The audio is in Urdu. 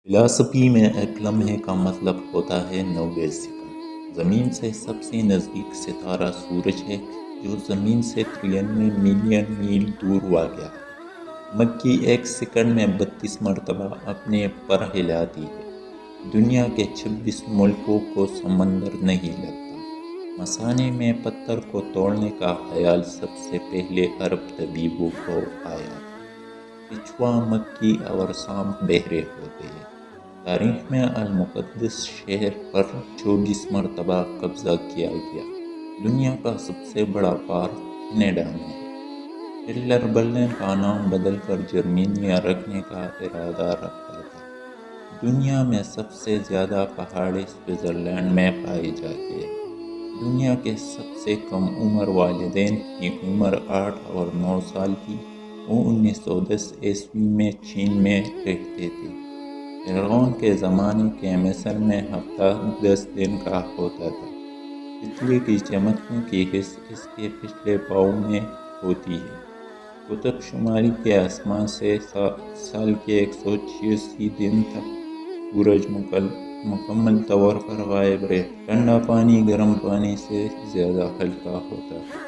فلسفی میں ایک لمحے کا مطلب ہوتا ہے 90 سیکنڈ۔ زمین سے سب سے نزدیک ستارہ سورج ہے، جو زمین سے 93 ملین میل دور واقع ہے۔ مکھی ایک سیکنڈ میں 32 مرتبہ اپنے پر ہلاتی ہے۔ دنیا کے 26 ملکوں کو سمندر نہیں لگتا۔ مثانے میں پتھر کو توڑنے کا خیال سب سے پہلے عرب طبیبوں کو آیا تھا۔ کچھوا، مکھی اور سانپ بہرے ہوتے ہیں۔ تاریخ میں المقدس شہر پر 24 مرتبہ قبضہ کیا گیا۔ دنیا کا سب سے بڑا پارک کینیڈا میں ہے۔ ہٹلر برلن کا نام بدل کر جرمنیا رکھنے کا ارادہ رکھتا تھا۔ دنیا میں سب سے زیادہ پہاڑیں سوئٹزرلینڈ میں پائی جاتی ہیں۔ دنیا کے سب سے کم عمر والدین کی عمر 8 اور 9 سال تھی۔ وہ 1910 عیسوی میں چین میں رہتے تھے۔ فرعون کے زمانے کے مصر میں ہفتہ 10 دن کا ہوتا تھا۔ بجلی کی چمکنے کی حس اس کے پچھلے پاؤں میں ہوتی ہے۔ قطب شمالی کے آسمان سے سال کے 186 دن تک سورج مکمل طور پر غائب رہتا ہے۔ ٹھنڈا پانی گرم پانی سے زیادہ ہلکا ہوتا ہے۔